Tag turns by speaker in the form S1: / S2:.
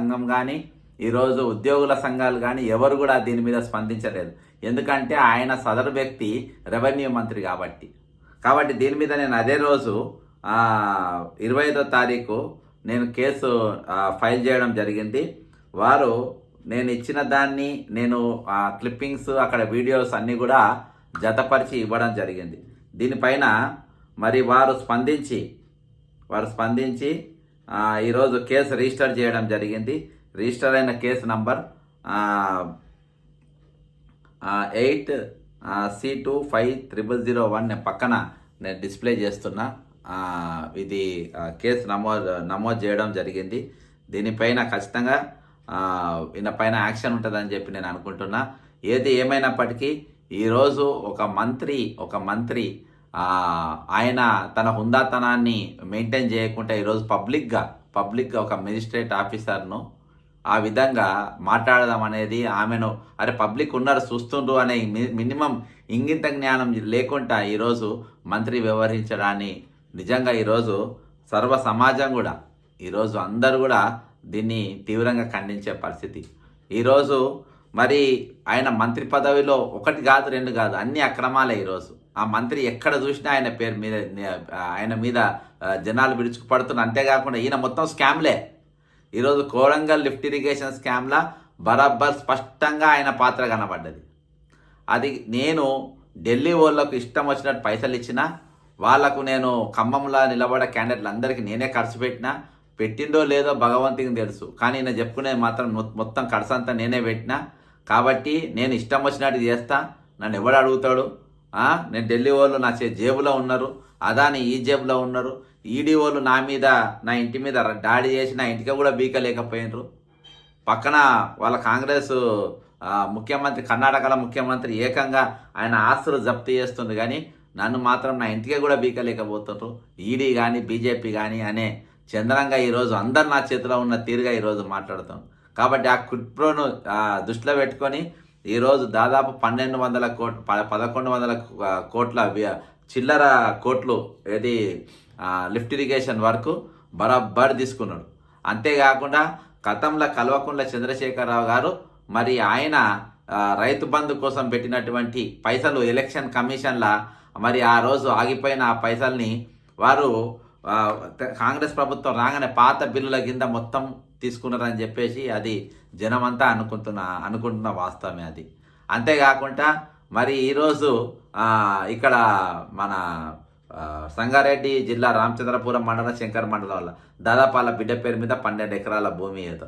S1: సంఘం కానీ ఈరోజు ఉద్యోగుల సంఘాలు కానీ ఎవరు కూడా దీని మీద స్పందించలేదు. ఎందుకంటే ఆయన సదరు వ్యక్తి రెవెన్యూ మంత్రి కాబట్టి దీని మీద నేను అదే రోజు 25వ తారీఖు నేను కేసు ఫైల్ చేయడం జరిగింది. వారు నేను ఇచ్చిన దాన్ని క్లిప్పింగ్స్ అక్కడ వీడియోస్ అన్నీ కూడా జతపరిచి ఇవ్వడం జరిగింది. దీనిపైన మరి వారు స్పందించి ఈరోజు కేసు రిజిస్టర్ చేయడం జరిగింది. రిజిస్టర్ అయిన కేసు నంబర్ 8C250001 నేను పక్కన డిస్ప్లే చేస్తున్నా. ఇది కేసు నమోదు చేయడం జరిగింది. దీనిపైన ఖచ్చితంగా ఈయన పైన యాక్షన్ ఉంటుందని చెప్పి నేను అనుకుంటున్నా. ఏది ఏమైనప్పటికీ ఈరోజు ఒక మంత్రి ఆయన తన హుందాతనాన్ని మెయింటైన్ చేయకుండా ఈరోజు పబ్లిక్గా ఒక మెజిస్ట్రేట్ ఆఫీసర్ను ఆ విధంగా మాట్లాడదాం అనేది ఆమెను పబ్లిక్ ఉన్నారు చూస్తుండ్రు అనే మినిమం ఇంగిత జ్ఞానం లేకుండా ఈరోజు మంత్రి వ్యవహరించడాన్ని నిజంగా ఈరోజు సర్వ సమాజం కూడా ఈరోజు అందరూ కూడా దీన్ని తీవ్రంగా ఖండించే పరిస్థితి. ఈరోజు మరి ఆయన మంత్రి పదవిలో 1 కాదు 2 కాదు అన్ని అక్రమాలే. ఈరోజు ఆ మంత్రి ఎక్కడ చూసినా ఆయన మీద జనాలు విడుచుకుపడుతున్నారు. అంతేకాకుండా ఈయన మొత్తం స్కామ్లే. ఈరోజు కోరంగల్ లిఫ్ట్ ఇరిగేషన్ స్కామ్లా బరాబర్ స్పష్టంగా ఆయన పాత్ర కనబడ్డది. అది నేను ఢిల్లీ వాళ్ళకు ఇష్టం వచ్చినట్టు పైసలు ఇచ్చినా, వాళ్లకు నేను ఖమ్మంలో నిలబడే క్యాండిడేట్లు అందరికీ నేనే ఖర్చు పెట్టిందో లేదో భగవంతునికి తెలుసు. కానీ నేను చెప్పుకునేది మాత్రం మొత్తం ఖర్చంతా నేనే పెట్టినా. కాబట్టి నేను ఇష్టం వచ్చినట్టు చేస్తా. నన్ను ఎవడు అడుగుతాడు? నేను ఢిల్లీ వాళ్ళు నా జేబులో ఉన్నారు, అదాని ఈ జేబులో ఉన్నారు, ఈడీ వాళ్ళు నా ఇంటి మీద దాడి చేసి నా ఇంటికి కూడా బీకలేకపోయినరు. పక్కన వాళ్ళ కాంగ్రెస్ ముఖ్యమంత్రి, కర్ణాటకలో ముఖ్యమంత్రి ఏకంగా ఆయన ఆస్తులు జప్తు చేస్తుంది, కానీ నన్ను మాత్రం నా ఇంటికి కూడా బీకలేకపోతున్నారు. ఈడీ కానీ బీజేపీ కానీ అనే చంద్రంగా ఈరోజు అందరు నా చేతిలో ఉన్న తీరుగా ఈరోజు మాట్లాడుతాం. కాబట్టి ఆ కుట్రోను దృష్టిలో పెట్టుకొని ఈరోజు దాదాపు 1100 కోట్ల చిల్లర కోట్లు ఏది లిఫ్ట్ ఇరిగేషన్ వరకు బరాబర్ తీసుకున్నాడు. అంతేకాకుండా గతంలో కల్వకుంట్ల చంద్రశేఖరరావు గారు మరి ఆయన రైతు బంధు కోసం పెట్టినటువంటి పైసలు ఎలక్షన్ కమిషన్లా మరి ఆ రోజు ఆగిపోయిన ఆ పైసల్ని వారు కాంగ్రెస్ ప్రభుత్వం రాగానే పాత బిల్లుల కింద మొత్తం తీసుకున్నారని చెప్పేసి అది జనమంతా అనుకుంటున్న వాస్తవమే అది. అంతేకాకుండా మరి ఈరోజు ఇక్కడ మన సంగారెడ్డి జిల్లా రామచంద్రపురం మండలం శంకర్ మండలం దాదాపు వాళ్ళ బిడ్డ పేరు మీద 12 ఎకరాల భూమి ఏదో